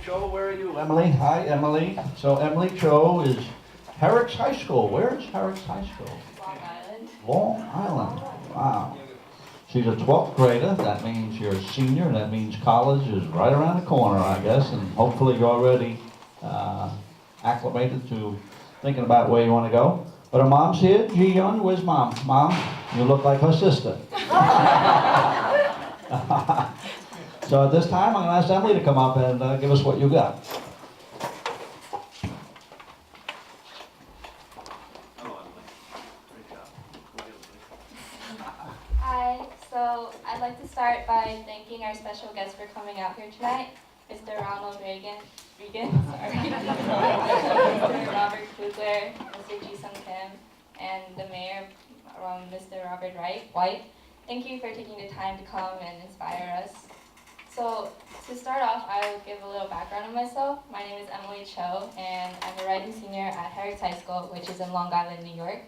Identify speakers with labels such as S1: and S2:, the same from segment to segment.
S1: Cho, where are you? Emily, hi Emily. So Emily Cho is Herricks High School. Where is Herricks High School?
S2: Long Island.
S1: Long Island. Wow. She's a 12th grader. That means you're a senior. That means college is right around the corner, I guess. And hopefully you're already acclimated to thinking about where you want to go. But her mom's here. Jihyun, where's mom? Mom, you look like her sister. So at this time, I'm going to ask Emily to come up and give us what you got.
S2: Hi, so I'd like to start by thanking our special guest for coming out here tonight, Mr. Ronald Reagan, sorry, Mr. Robert Kugler, Mr. Jihyun Kim, and the mayor, Mr. Robert White. Thank you for taking the time to come and inspire us. So to start off, I will give a little background on myself. My name is Emily Cho, and I'm a rising senior at Herricks High School, which is in Long Island, New York.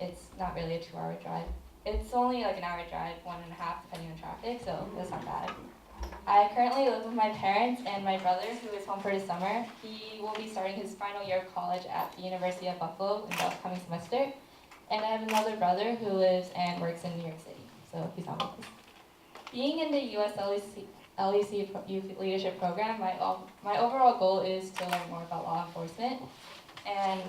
S2: It's not really a 2-hour drive. It's only like an hour drive, 1.5 depending on traffic, so it's not bad. I currently live with my parents and my brother, who is home for the summer. He will be starting his final year of college at the University of Buffalo in the upcoming semester. And I have another brother who lives and works in New York City, so he's not with us. Being in the US LEC Youth Leadership Program, my overall goal is to learn more about law enforcement. And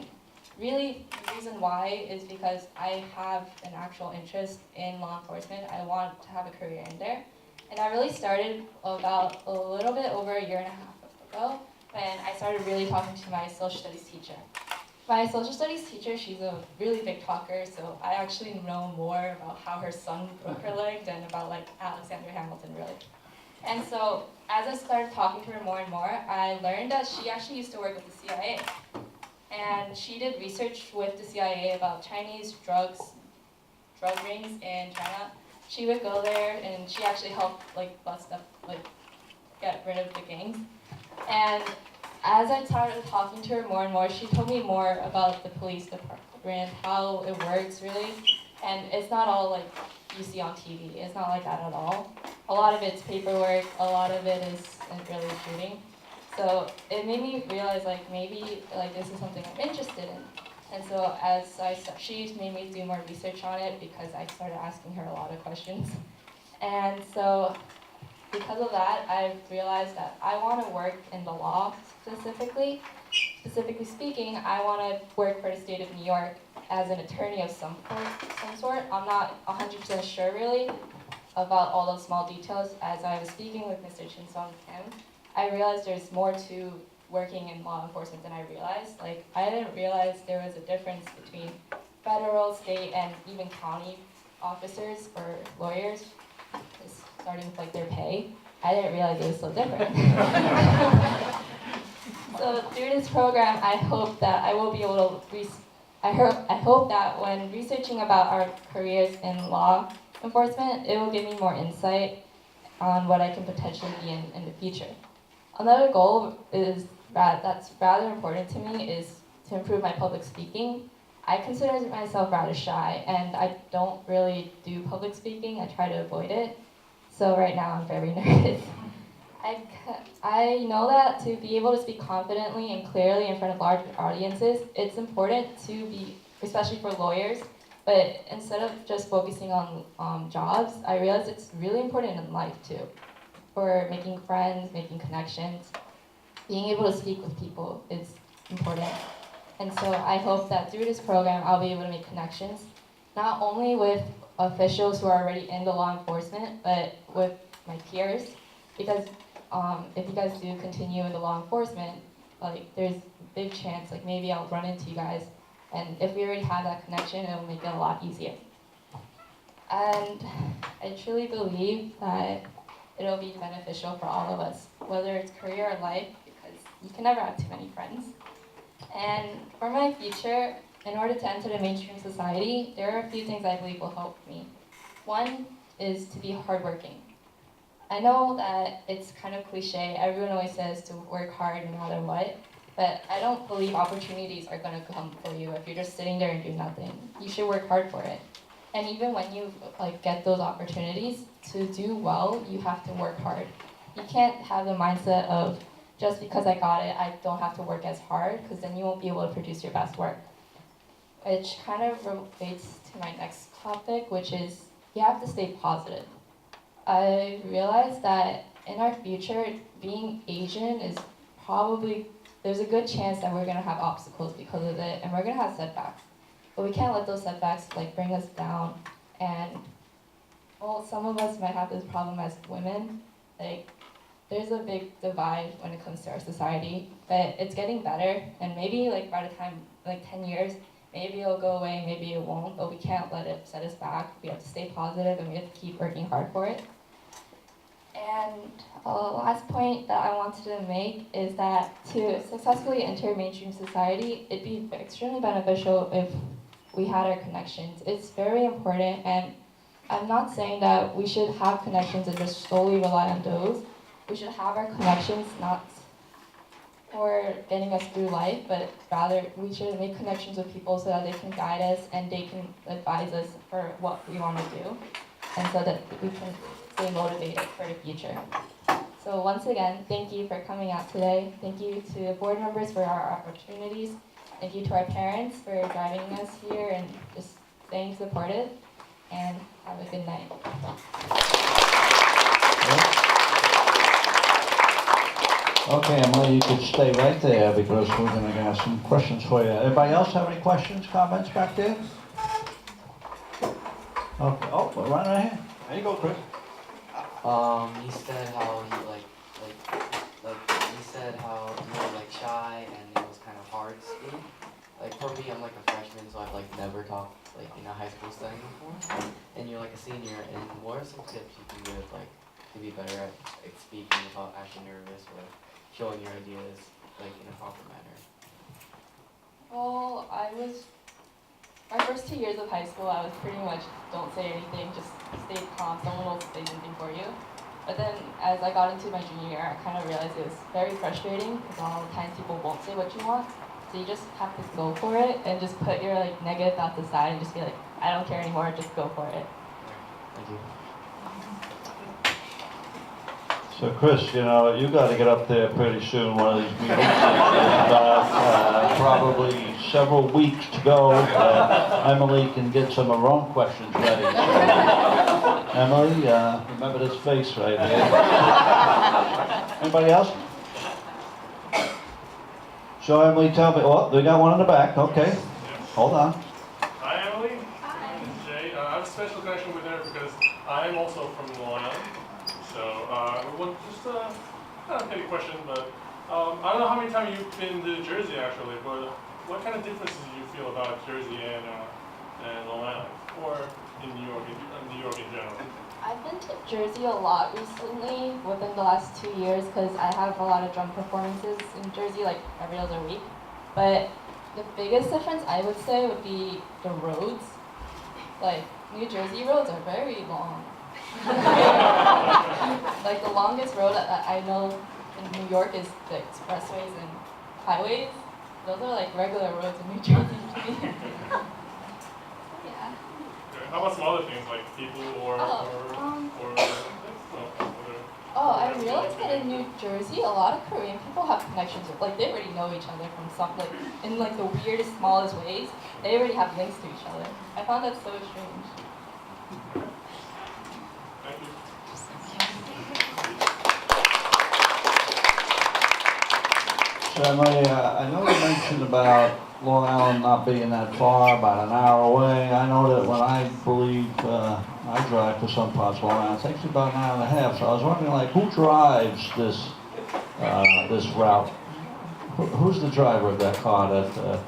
S2: really, the reason why is because I have an actual interest in law enforcement. I want to have a career in there. And I really started about a little bit over a year and a half ago when I started really talking to my social studies teacher. My social studies teacher, she's a really big talker, so I actually know more about how her son broke her leg than about like Alexander Hamilton, really. And so as I started talking to her more and more, I learned that she actually used to work with the CIA. And she did research with the CIA about Chinese drug rings in China. She would go there and she actually helped like bust up, like get rid of the gangs. And as I started talking to her more and more, she told me more about the police department, how it works really. And it's not all like you see on TV. It's not like that at all. A lot of it's paperwork, a lot of it isn't really shooting. So it made me realize like maybe like this is something I'm interested in. And so she made me do more research on it because I started asking her a lot of questions. And so because of that, I realized that I want to work in the law specifically. Specifically speaking, I want to work for the state of New York as an attorney of some sort. I'm not 100% sure really about all those small details. As I was speaking with Mr. Jihyun Kim, I realized there's more to working in law enforcement than I realized. Like, I didn't realize there was a difference between federal, state, and even county officers or lawyers, starting with like their pay. I didn't realize it was so different. So through this program, I hope that I will be able to, I hope that when researching about our careers in law enforcement, it will give me more insight on what I can potentially be in the future. Another goal is that's rather important to me is to improve my public speaking. I consider myself rather shy, and I don't really do public speaking. I try to avoid it. So right now I'm very nervous. I know that to be able to speak confidently and clearly in front of large audiences, it's important to be, especially for lawyers, but instead of just focusing on jobs, I realize it's really important in life too. For making friends, making connections, being able to speak with people is important. And so I hope that through this program, I'll be able to make connections, not only with officials who are already in the law enforcement, but with my peers, because if you guys do continue in the law enforcement, like there's a big chance, like maybe I'll run into you guys, and if we already have that connection, it'll make it a lot easier. And I truly believe that it'll be beneficial for all of us, whether it's career or life, because you can never have too many friends. And for my future, in order to enter the mainstream society, there are a few things I believe will help me. One is to be hardworking. I know that it's kind of cliche, everyone always says to work hard no matter what, but I don't believe opportunities are going to come for you if you're just sitting there and do nothing. You should work hard for it. And even when you get those opportunities, to do well, you have to work hard. You can't have the mindset of just because I got it, I don't have to work as hard, because then you won't be able to produce your best work. Which kind of relates to my next topic, which is you have to stay positive. I realized that in our future, being Asian is probably, there's a good chance that we're gonna have obstacles because of it, and we're gonna have setbacks. But we can't let those setbacks like bring us down. And well, some of us might have this problem as women. Like, there's a big divide when it comes to our society, but it's getting better. And maybe like by the time, like 10 years, maybe it'll go away, maybe it won't, but we can't let it set us back. We have to stay positive and we have to keep working hard for it. And last point that I wanted to make is that to successfully enter mainstream society, it'd be extremely beneficial if we had our connections. It's very important, and I'm not saying that we should have connections and just solely rely on those. We should have our connections not for getting us through life, but rather we should make connections with people so that they can guide us and they can advise us for what we want to do, and so that we can stay motivated for the future. So once again, thank you for coming out today. Thank you to the board members for our opportunities. Thank you to our parents for driving us here and just staying supportive. And have a good night.
S1: Okay, Emily, you could stay right there because we're going to have some questions for you. Everybody else have any questions, comments back there? Okay. Oh, we're right here. There you go, Chris.
S3: He said how he said how you were like shy and it was kind of hard to speak. Like for me, I'm like a freshman, so I've like never talked like in a high school setting before. And you're like a senior, and what are some tips you can give like to be better at like, speaking without acting nervous or showing your ideas like in a proper manner?
S2: Well, my first 2 years of high school, I was pretty much don't say anything, just stay calm, someone will say something for you. But then as I got into my junior year, I kind of realized it was very frustrating because all the times people won't say what you want. So you just have to go for it and just put your like negative thoughts aside and just be like, I don't care anymore, just go for it.
S3: Thank you.
S1: So Chris, you know, you got to get up there pretty soon, one of these meetings. Probably several weeks to go. Emily can get some of her own questions ready. So, Emily, remember this face right here. Anybody else? So Emily, tell me, oh, they got one in the back, okay. Hold on.
S4: Hi, Emily. Hi. This is Jay. I have a special connection with her because I am also from Long Island. So, just not a petty question, but I don't know how many times you've been to Jersey actually, but what kind of differences do you feel about Jersey and Long Island, or in New York in general?
S2: I've been to Jersey a lot recently, within the last 2 years, because I have a lot of drum performances in Jersey, like every other week. But the biggest difference I would say would be the roads. Like, New Jersey roads are very long. Like the longest road that I know in New York is the expressways and highways. Those are like regular roads in New Jersey to me. Yeah.
S4: Okay. How about some other things like people or
S2: I realized that in New Jersey, a lot of Korean people have connections with, like, they already know each other from some, like, in like the weirdest, smallest ways. They already have links to each other. I found that so strange.
S4: Thank you.
S1: So Emily, I know you mentioned about Long Island not being that far, about an hour away. I know that when I I drive to some parts of Long Island, it takes about an hour and a half. So I was wondering, like, who drives this route? Who's the driver of that car that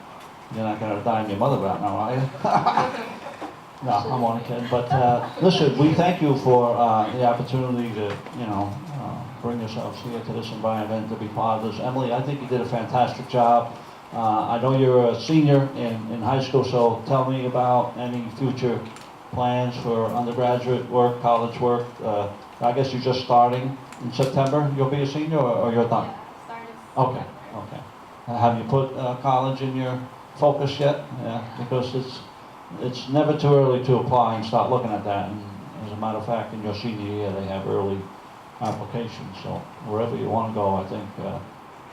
S1: you're not going to dime your mother about now, are you? No, I'm only kidding. But listen, we thank you for the opportunity to, bring yourselves here to this environment, to be part of this. Emily, I think you did a fantastic job. I know you're a senior in high school, so tell me about any future plans for undergraduate work, college work. I guess you're just starting in September. You'll be a senior, or you're done?
S2: Yeah, started.
S1: Okay, okay. Have you put college in your focus yet? Yeah, because it's never too early to apply and start looking at that. And as a matter of fact, in your senior year, they have early applications. So wherever you want to go, I think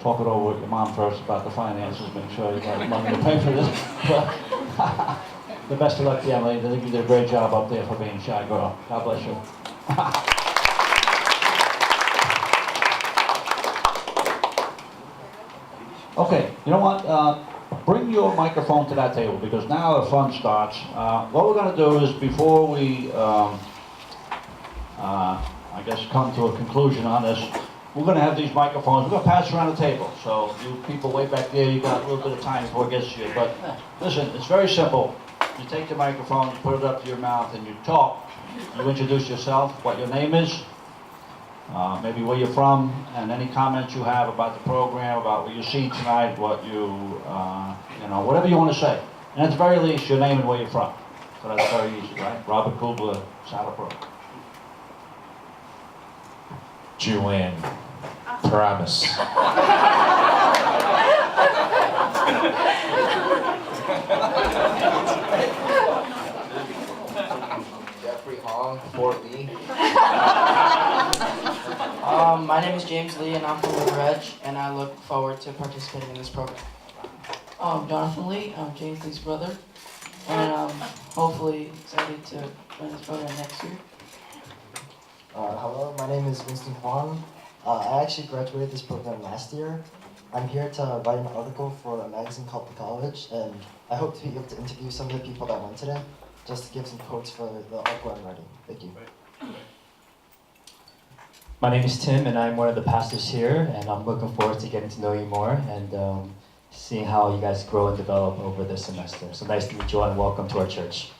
S1: talk it over with your mom first about the finances, make sure you got money to pay for this. But the best of luck to you, Emily. I think you did a great job up there for being a shy girl. God bless you. Okay, you know what? Bring your microphone to that table because now the fun starts. What we're going to do is before we, I guess, come to a conclusion on this, we're going to have these microphones. We're going to pass around the table. So you people way back there, you got a little bit of time before it gets to you. But listen, it's very simple. You take the microphone, you put it up to your mouth, and you talk. You introduce yourself, what your name is, maybe where you're from, and any comments you have about the program, about what you see tonight, what you know, whatever you want to say. And at the very least, your name and where you're from. So that's very easy, right? Robert Kubler, Salapro.
S5: Jihyun Promise.
S3: Jeffrey Hong, Fort Lee.
S6: My name is James Lee and I'm from River Edge and I look forward to participating in this program. Jonathan Lee, I'm James Lee's brother and I'm hopefully excited to join this program next year.
S7: Hello, my name is Winston Huang. I actually graduated this program last year. I'm here to write an article for a magazine called The College, and I hope to be able to interview some of the people that went today, just to give some quotes for the article I'm writing. Thank you.
S8: My name is Tim, and I'm one of the pastors here, and I'm looking forward to getting to know you more and seeing how you guys grow and develop over this semester. So nice to meet you all, and welcome to our church.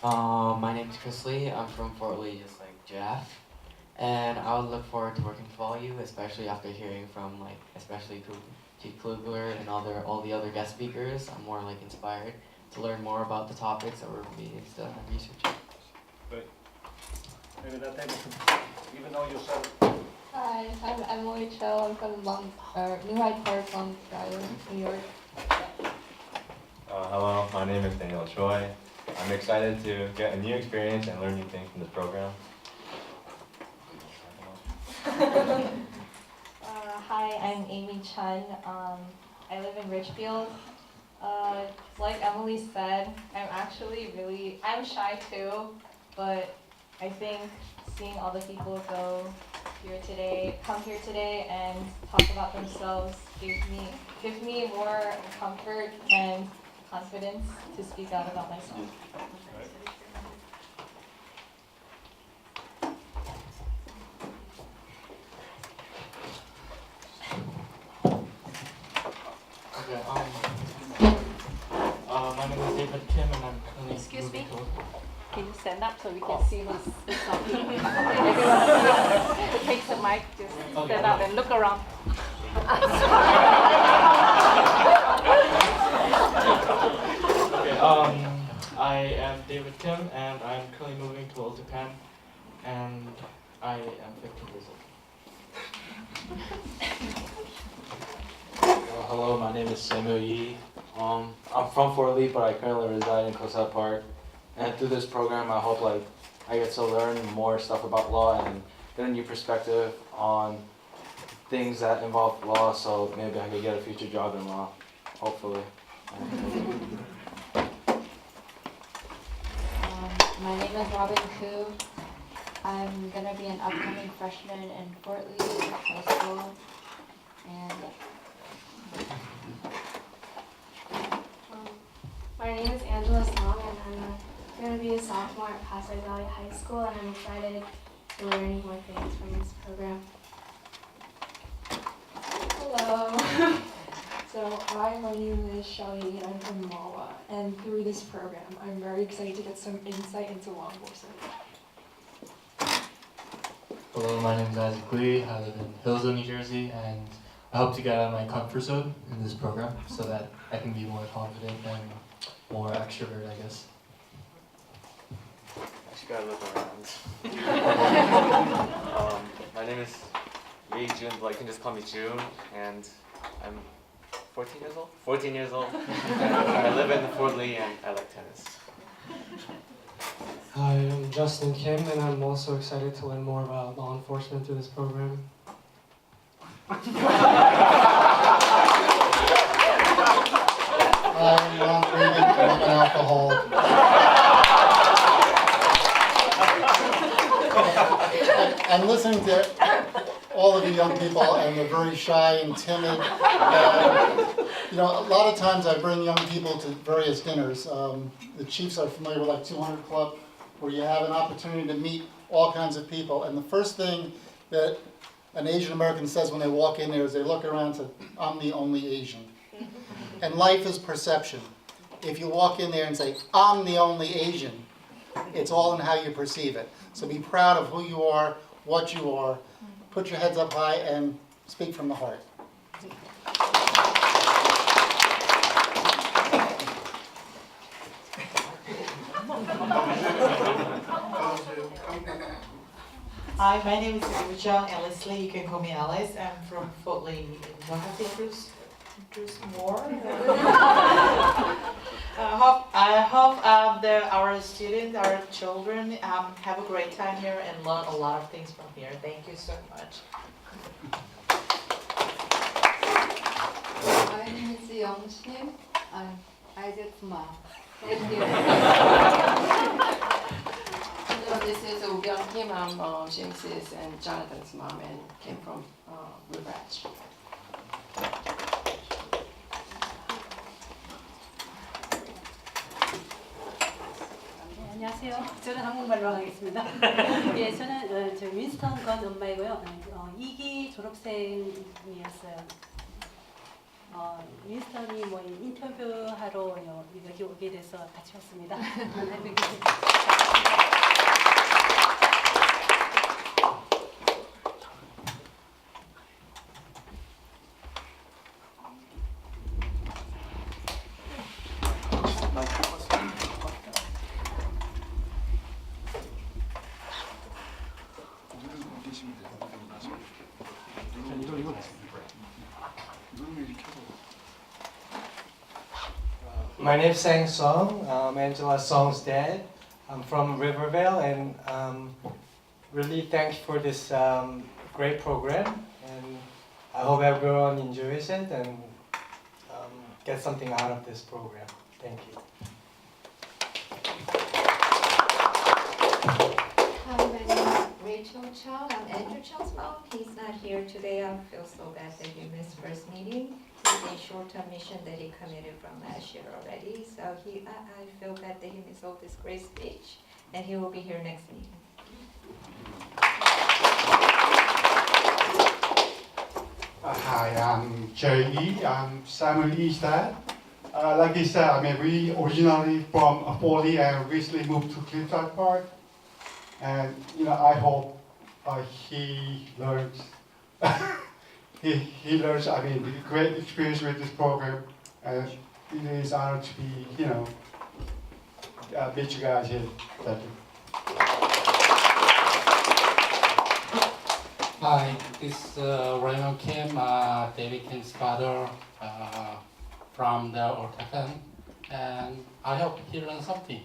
S3: My name is Chris Lee. I'm from Fort Lee, just like Jeff. And I would look forward to working with all you, especially after hearing from especially Chief Klugler and all the other guest speakers. I'm more inspired to learn more about the topics that we're being still researching.
S1: Maybe that table, even though you said it.
S2: Hi, I'm Emily Cho. I'm from New Hyde Park, Long Island, New York.
S9: Hello, my name is Daniel Choi. I'm excited to get a new experience and learn new things from this program.
S2: Hi, I'm Amy Chun. I live in Richfield. Like Emily said, I'm shy too, but I think seeing all the people come here today and talk about themselves gives me more comfort and confidence to speak out about myself.
S6: Okay, my name is David Kim and I'm currently
S10: Excuse me?
S6: moving
S10: Can you stand up so we can see who's talking? Everyone who takes the mic, just stand up and look around.
S6: Okay, I am David Kim and I'm currently moving to Old Japan and I am 15 years old.
S11: Hello, my name is Samuel Yi. I'm from Fort Lee, but I currently reside in Kosai Park. And through this program, I hope I get to learn more stuff about law and get a new perspective on things that involve law. So maybe I could get a future job in law, hopefully.
S12: My name is Robin Koo. I'm gonna be an upcoming freshman in Fort Lee High School, and
S13: my name is Angela Song, and I'm going to be a sophomore at Passaic Valley High School, and I'm excited to learn more things from this program.
S14: Hello. So hi, my name is Shelly, and I'm from MAWA, and through this program, I'm very excited to get some insight into law enforcement.
S15: Hello, my name is Isaac Lee. I live in Hillsville, New Jersey, and I hope to get out of my comfort zone in this program so that I can be more confident and more extrovert, I guess.
S9: I just gotta look around. My name is Lee Jun, but you can just call me June, and I'm 14 years old? 14 years old. I live in Fort Lee and I like tennis.
S16: Hi, I'm Justin Kim, and I'm also excited to learn more about law enforcement through this program. I'm not drinking, I'm an alcoholic. I'm listening to all of you young people, and they're very shy and timid. You know, a lot of times I bring young people to various dinners. The Chiefs are familiar with like 200 Club, where you have an opportunity to meet all kinds of people. And the first thing that an Asian American says when they walk in there is they look around and say, I'm the only Asian. And life is perception. If you walk in there and say, I'm the only Asian, it's all in how you perceive it. So be proud of who you are, what you are, put your heads up high, and speak from the heart.
S17: Hi, my name is Jihyun and Leslie. You can call me Alice. I'm from Fort Lee. Do I have to introduce more? I hope our students, our children, have a great time here and learn a lot of things from here. Thank you so much.
S18: My name is Young Kim. I'm Isaac's mom. Thank you.
S19: Hello, this is Jihyun Kim. I'm James's and Jonathan's mom and came from Herricks.
S20: 안녕하세요. 저는 한국말로 하겠습니다. 예, 저는 저 윈스턴 건 엄마이고요. 2기 졸업생이었어요. 윈스턴이 뭐 인터뷰하러 여기 오게 돼서 같이 왔습니다.
S21: My name is Sang Song. I'm Angela Song's dad. I'm from Rivervale, and really thanks for this great program. And I hope everyone enjoys it and get something out of this program. Thank you.
S22: Hi, my name is Rachel Chow. I'm Andrew Chow's mom. He's not here today. I feel so bad that he missed first meeting. He's a short-term mission that he committed from last year already. So I feel bad that he missed all this great speech, and he will be here next meeting.
S23: Hi, I'm Jerry Lee. I'm Samuel Lee's dad. Like he said, I mean, we originally from Fort Lee and recently moved to Cliffside Park. And you know, I hope he learns. he learns. I mean, the great experience with this program, and it is an honor to be, you know, meet you guys here. Thank you.
S24: Hi, this is Raymond Kim, David Kim's father from the Ortacan, and I hope he learned something.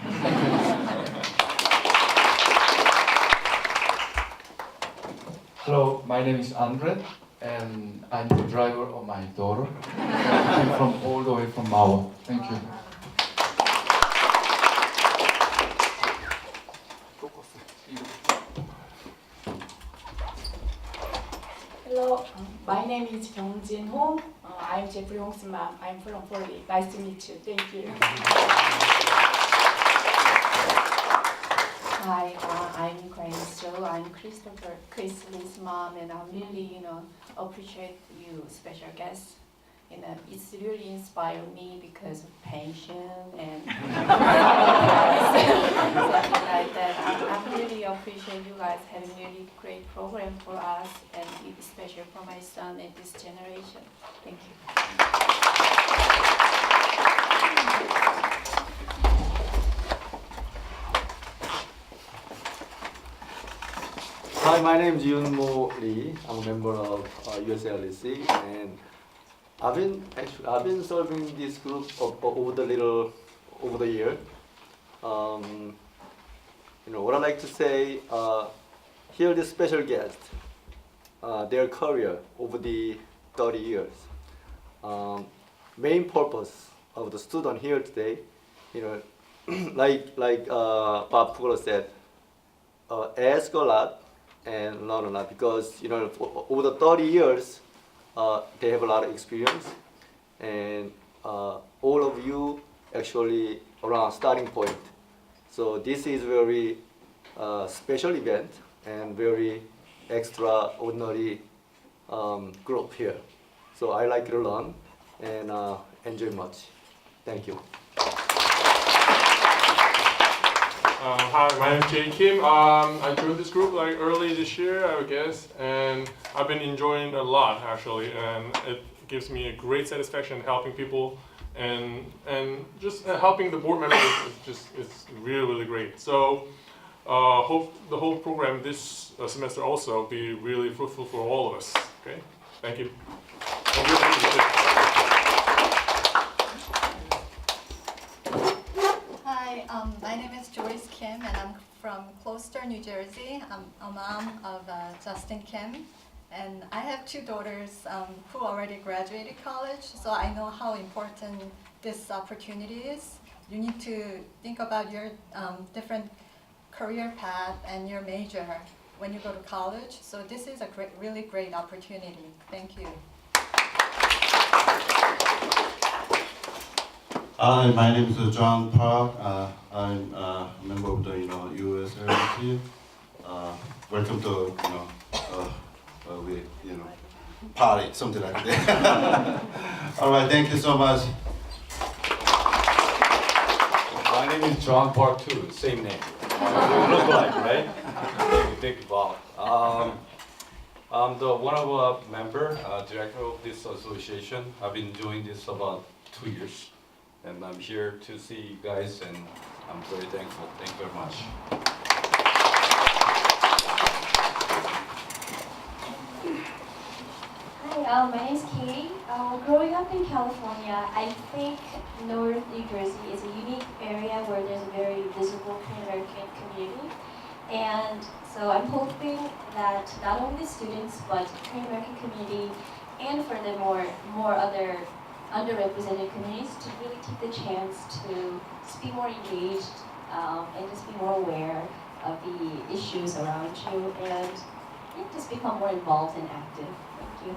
S24: Thank you.
S25: Hello, my name is Andre, and I'm the driver of my daughter. I came from all the way from Mawa. Thank you.
S26: Hello, my name is Kyungjin Hong. I'm Jeffrey Hong's mom. I'm from Fort Lee. Nice to meet you. Thank you.
S27: Hi, I'm Grace Jo. I'm Chris Lee's mom, and I really, appreciate you, special guest. It's really inspired me because of pension and something like that. I really appreciate you guys having really great program for us, and especially for my son and this generation. Thank you.
S28: Hi, my name is Yoon Mo Lee. I'm a member of USLEC, and I've been serving this group over the year. What I like to say, here this special guest. their career over the 30 years. Main purpose of the student here today, like Bob Pugler said, ask a lot and learn a lot because over the 30 years they have a lot of experience, and all of you actually around starting point. So this is very special event and very extraordinary group here. So I like to learn and enjoy much. Thank you.
S1: Hi, my name is Jihyun Kim. I joined this group like early this year, I guess, and I've been enjoying a lot actually, and it gives me a great satisfaction helping people, and just helping the board members it's really great. So hope the whole program this semester also be really fruitful for all of us. Okay, thank you.
S2: Hi, my name is Joyce Kim, and I'm from Gloucester, New Jersey. I'm a mom of Justin Kim, and I have two daughters who already graduated college, so I know how important this opportunity is. You need to think about your different career path and your major when you go to college, so this is a really great opportunity. Thank you.
S3: Hi, my name is John Park. I'm a member of the U.S. Herricks. Welcome to we party, something like that. All right, thank you so much.
S4: My name is John Park too, same name. We look alike, right? Thank you, Bob. I'm the one of a member, director of this association. I've been doing this about 2 years. And I'm here to see you guys, and I'm very thankful. Thank you very much.
S5: Hi, my name is Katie. Growing up in California, I think North New Jersey is a unique area where there's a very visible Korean American community. And so I'm hoping that not only the students, but the Korean American community, and for the more other underrepresented communities to really take the chance to just be more engaged and just be more aware of the issues around you and just become more involved and active. Thank you.